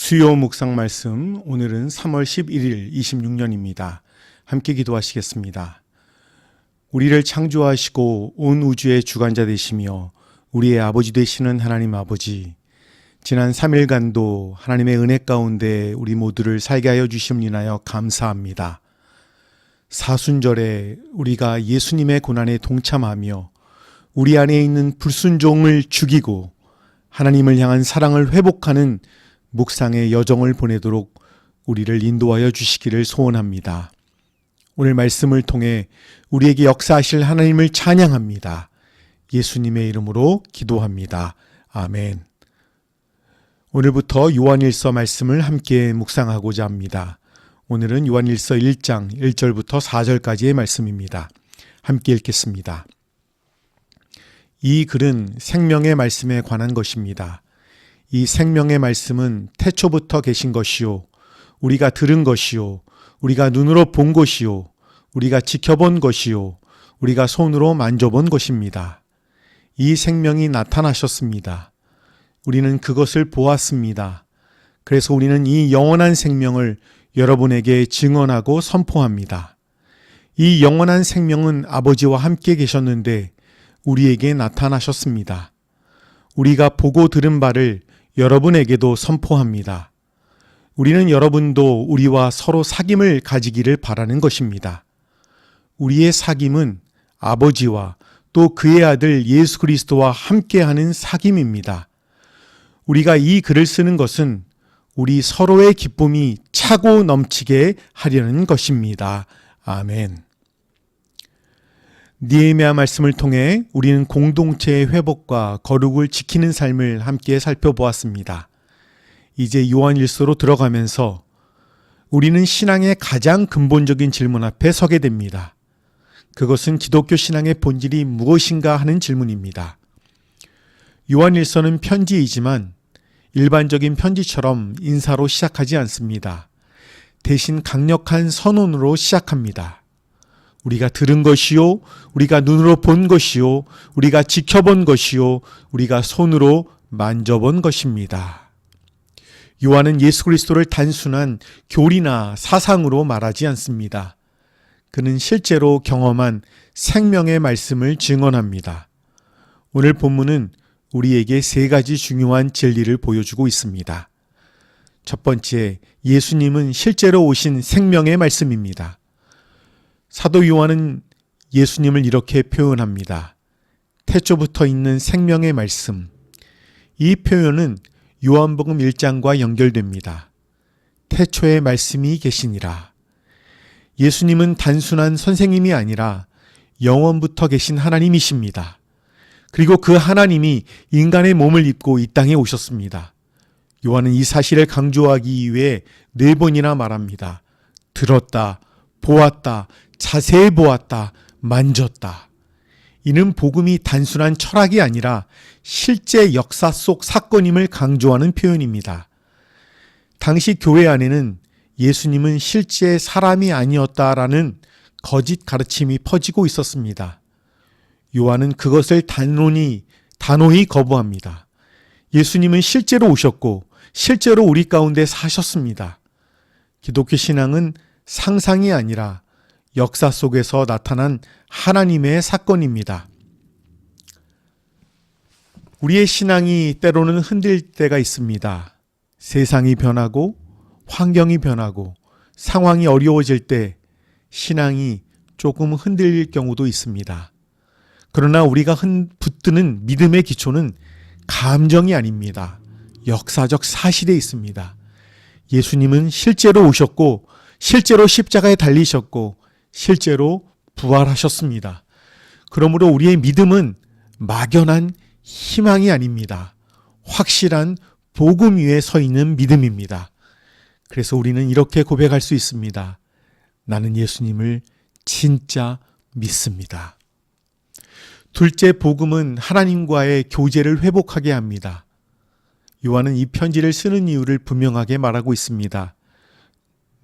수요 묵상 말씀, 오늘은 3월 11일 26년입니다. 함께 기도하시겠습니다. 우리를 창조하시고 온 우주의 주관자 되시며 우리의 아버지 되시는 하나님 아버지, 지난 3일간도 하나님의 은혜 가운데 우리 모두를 살게 하여 주심을 인하여 감사합니다. 사순절에 우리가 예수님의 고난에 동참하며 우리 안에 있는 불순종을 죽이고 하나님을 향한 사랑을 회복하는 묵상의 여정을 보내도록 우리를 인도하여 주시기를 소원합니다. 오늘 말씀을 통해 우리에게 역사하실 하나님을 찬양합니다. 예수님의 이름으로 기도합니다. 아멘. 오늘부터 요한일서 말씀을 함께 묵상하고자 합니다. 오늘은 요한일서 1장 1절부터 4절까지의 말씀입니다. 함께 읽겠습니다. 이 글은 생명의 말씀에 관한 것입니다. 이 생명의 말씀은 태초부터 계신 것이요, 우리가 들은 것이요, 우리가 눈으로 본 것이요, 우리가 지켜본 것이요, 우리가 손으로 만져본 것입니다. 이 생명이 나타나셨습니다. 우리는 그것을 보았습니다. 그래서 우리는 이 영원한 생명을 여러분에게 증언하고 선포합니다. 이 영원한 생명은 아버지와 함께 계셨는데 우리에게 나타나셨습니다. 우리가 보고 들은 바를 여러분에게도 선포합니다. 우리는 여러분도 우리와 서로 사귐을 가지기를 바라는 것입니다. 우리의 사귐은 아버지와 또 그의 아들 예수 그리스도와 함께하는 사귐입니다. 우리가 이 글을 쓰는 것은 우리 서로의 기쁨이 차고 넘치게 하려는 것입니다. 아멘. 느헤미야 말씀을 통해 우리는 공동체의 회복과 거룩을 지키는 삶을 함께 살펴보았습니다. 이제 요한일서로 들어가면서 우리는 신앙의 가장 근본적인 질문 앞에 서게 됩니다. 그것은 기독교 신앙의 본질이 무엇인가 하는 질문입니다. 요한일서는 편지이지만 일반적인 편지처럼 인사로 시작하지 않습니다. 대신 강력한 선언으로 시작합니다. 우리가 들은 것이요, 우리가 눈으로 본 것이요, 우리가 지켜본 것이요, 우리가 손으로 만져본 것입니다. 요한은 예수 그리스도를 단순한 교리나 사상으로 말하지 않습니다. 그는 실제로 경험한 생명의 말씀을 증언합니다. 오늘 본문은 우리에게 세 가지 중요한 진리를 보여주고 있습니다. 첫 번째, 예수님은 실제로 오신 생명의 말씀입니다. 사도 요한은 예수님을 이렇게 표현합니다. 태초부터 있는 생명의 말씀. 이 표현은 요한복음 1장과 연결됩니다. 태초에 말씀이 계시니라. 예수님은 단순한 선생님이 아니라 영원부터 계신 하나님이십니다. 그리고 그 하나님이 인간의 몸을 입고 이 땅에 오셨습니다. 요한은 이 사실을 강조하기 위해 4번이나 말합니다. 들었다, 보았다, 자세히 보았다, 만졌다. 이는 복음이 단순한 철학이 아니라 실제 역사 속 사건임을 강조하는 표현입니다. 당시 교회 안에는 예수님은 실제 사람이 아니었다라는 거짓 가르침이 퍼지고 있었습니다. 요한은 그것을 단호히 거부합니다. 예수님은 실제로 오셨고 실제로 우리 가운데 사셨습니다. 기독교 신앙은 상상이 아니라 역사 속에서 나타난 하나님의 사건입니다. 우리의 신앙이 때로는 흔들릴 때가 있습니다. 세상이 변하고 환경이 변하고 상황이 어려워질 때 신앙이 조금 흔들릴 경우도 있습니다. 그러나 우리가 붙드는 믿음의 기초는 감정이 아닙니다. 역사적 사실에 있습니다. 예수님은 실제로 오셨고 실제로 십자가에 달리셨고 실제로 부활하셨습니다. 그러므로 우리의 믿음은 막연한 희망이 아닙니다. 확실한 복음 위에 서 있는 믿음입니다. 그래서 우리는 이렇게 고백할 수 있습니다. 나는 예수님을 진짜 믿습니다. 둘째, 복음은 하나님과의 교제를 회복하게 합니다. 요한은 이 편지를 쓰는 이유를 분명하게 말하고 있습니다.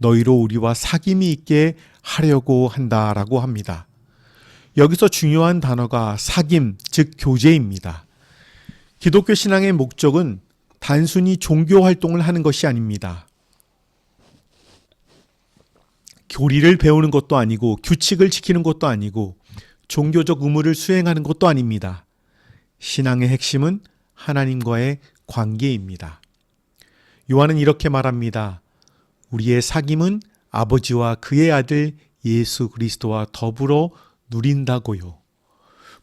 너희로 우리와 사귐이 있게 하려고 한다라고 합니다. 여기서 중요한 단어가 사귐, 즉 교제입니다. 기독교 신앙의 목적은 단순히 종교 활동을 하는 것이 아닙니다. 교리를 배우는 것도 아니고 규칙을 지키는 것도 아니고 종교적 의무를 수행하는 것도 아닙니다. 신앙의 핵심은 하나님과의 관계입니다. 요한은 이렇게 말합니다. 우리의 사귐은 아버지와 그의 아들 예수 그리스도와 더불어 누린다고요.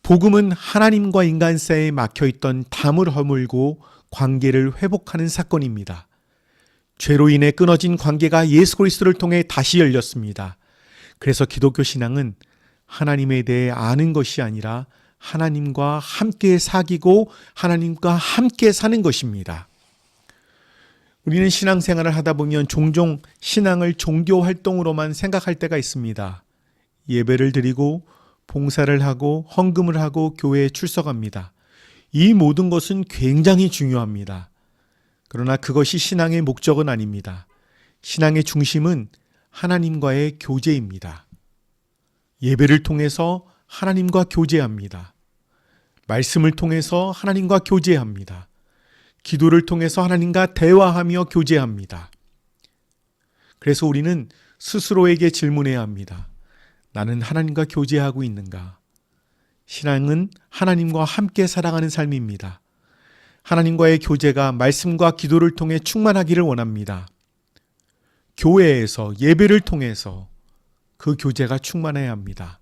복음은 하나님과 인간 사이에 막혀있던 담을 허물고 관계를 회복하는 사건입니다. 죄로 인해 끊어진 관계가 예수 그리스도를 통해 다시 열렸습니다. 그래서 기독교 신앙은 하나님에 대해 아는 것이 아니라 하나님과 함께 사귀고 하나님과 함께 사는 것입니다. 우리는 신앙생활을 하다 보면 종종 신앙을 종교 활동으로만 생각할 때가 있습니다. 예배를 드리고 봉사를 하고 헌금을 하고 교회에 출석합니다. 이 모든 것은 굉장히 중요합니다. 그러나 그것이 신앙의 목적은 아닙니다. 신앙의 중심은 하나님과의 교제입니다. 예배를 통해서 하나님과 교제합니다. 말씀을 통해서 하나님과 교제합니다. 기도를 통해서 하나님과 대화하며 교제합니다. 그래서 우리는 스스로에게 질문해야 합니다. 나는 하나님과 교제하고 있는가? 신앙은 하나님과 함께 살아가는 삶입니다. 하나님과의 교제가 말씀과 기도를 통해 충만하기를 원합니다. 교회에서 예배를 통해서 그 교제가 충만해야 합니다.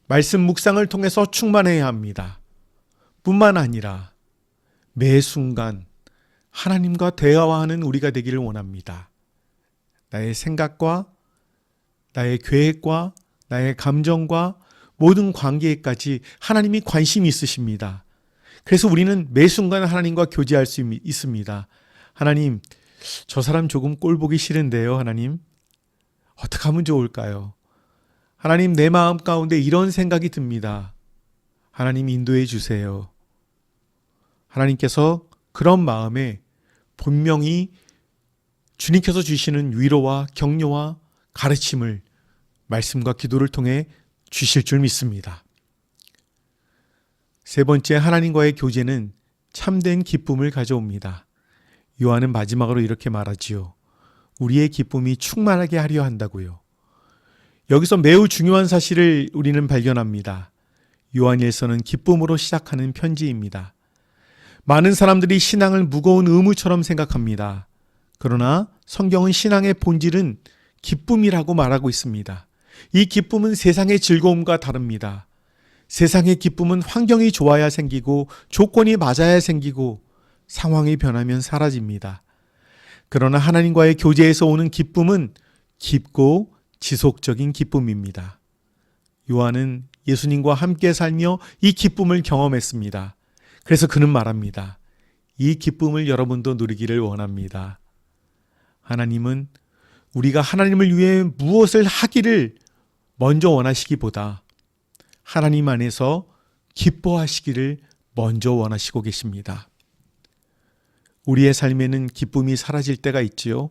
말씀 묵상을 통해서 충만해야 합니다. 뿐만 아니라 매 순간 하나님과 대화하는 우리가 되기를 원합니다. 나의 생각과 나의 계획과 나의 감정과 모든 관계에까지 하나님이 관심이 있으십니다. 그래서 우리는 매 순간 하나님과 교제할 수 있습니다. 하나님, 저 사람 조금 꼴 보기 싫은데요, 하나님. 어떻게 하면 좋을까요? 하나님, 내 마음 가운데 이런 생각이 듭니다. 하나님 인도해 주세요. 하나님께서 그런 마음에 분명히 주님께서 주시는 위로와 격려와 가르침을 말씀과 기도를 통해 주실 줄 믿습니다. 세 번째, 하나님과의 교제는 참된 기쁨을 가져옵니다. 요한은 마지막으로 이렇게 말하지요. 우리의 기쁨이 충만하게 하려 한다고요. 여기서 매우 중요한 사실을 우리는 발견합니다. 요한일서는 기쁨으로 시작하는 편지입니다. 많은 사람들이 신앙을 무거운 의무처럼 생각합니다. 그러나 성경은 신앙의 본질은 기쁨이라고 말하고 있습니다. 이 기쁨은 세상의 즐거움과 다릅니다. 세상의 기쁨은 환경이 좋아야 생기고 조건이 맞아야 생기고 상황이 변하면 사라집니다. 그러나 하나님과의 교제에서 오는 기쁨은 깊고 지속적인 기쁨입니다. 요한은 예수님과 함께 살며 이 기쁨을 경험했습니다. 그래서 그는 말합니다. 이 기쁨을 여러분도 누리기를 원합니다. 하나님은 우리가 하나님을 위해 무엇을 하기를 먼저 원하시기보다 하나님 안에서 기뻐하시기를 먼저 원하시고 계십니다. 우리의 삶에는 기쁨이 사라질 때가 있지요.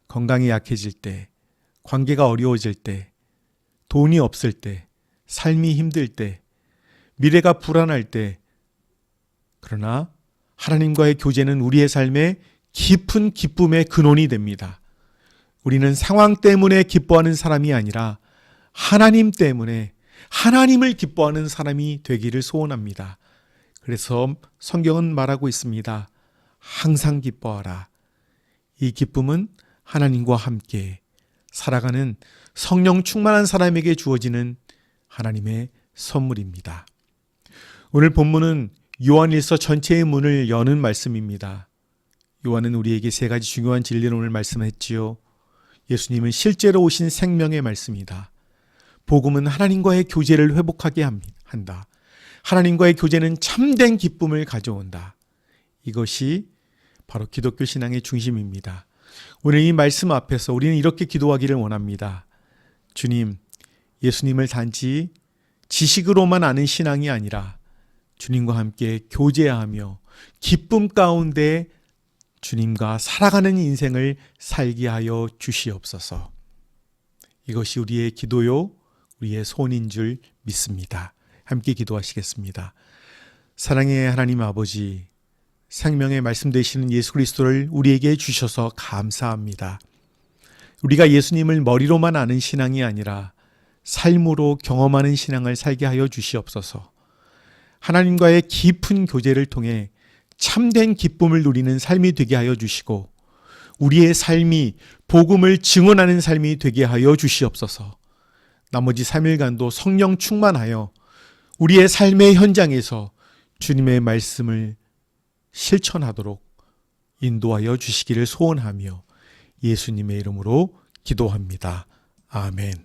건강이 약해질 때, 관계가 어려워질 때, 돈이 없을 때, 삶이 힘들 때, 미래가 불안할 때, 그러나 하나님과의 교제는 우리의 삶에 깊은 기쁨의 근원이 됩니다. 우리는 상황 때문에 기뻐하는 사람이 아니라 하나님 때문에 하나님을 기뻐하는 사람이 되기를 소원합니다. 그래서 성경은 말하고 있습니다. 항상 기뻐하라. 이 기쁨은 하나님과 함께 살아가는 성령 충만한 사람에게 주어지는 하나님의 선물입니다. 오늘 본문은 요한일서 전체의 문을 여는 말씀입니다. 요한은 우리에게 세 가지 중요한 진리를 오늘 말씀했지요. 예수님은 실제로 오신 생명의 말씀이다. 복음은 하나님과의 교제를 회복하게 한다. 하나님과의 교제는 참된 기쁨을 가져온다. 이것이 바로 기독교 신앙의 중심입니다. 오늘 이 말씀 앞에서 우리는 이렇게 기도하기를 원합니다. 주님, 예수님을 단지 지식으로만 아는 신앙이 아니라 주님과 함께 교제하며 기쁨 가운데 주님과 살아가는 인생을 살게 하여 주시옵소서. 이것이 우리의 기도요, 우리의 소원인 줄 믿습니다. 함께 기도하시겠습니다. 사랑의 하나님 아버지, 생명의 말씀 되시는 예수 그리스도를 우리에게 주셔서 감사합니다. 우리가 예수님을 머리로만 아는 신앙이 아니라 삶으로 경험하는 신앙을 살게 하여 주시옵소서. 하나님과의 깊은 교제를 통해 참된 기쁨을 누리는 삶이 되게 하여 주시고 우리의 삶이 복음을 증언하는 삶이 되게 하여 주시옵소서. 나머지 3일간도 성령 충만하여 우리의 삶의 현장에서 주님의 말씀을 실천하도록 인도하여 주시기를 소원하며 예수님의 이름으로 기도합니다. 아멘.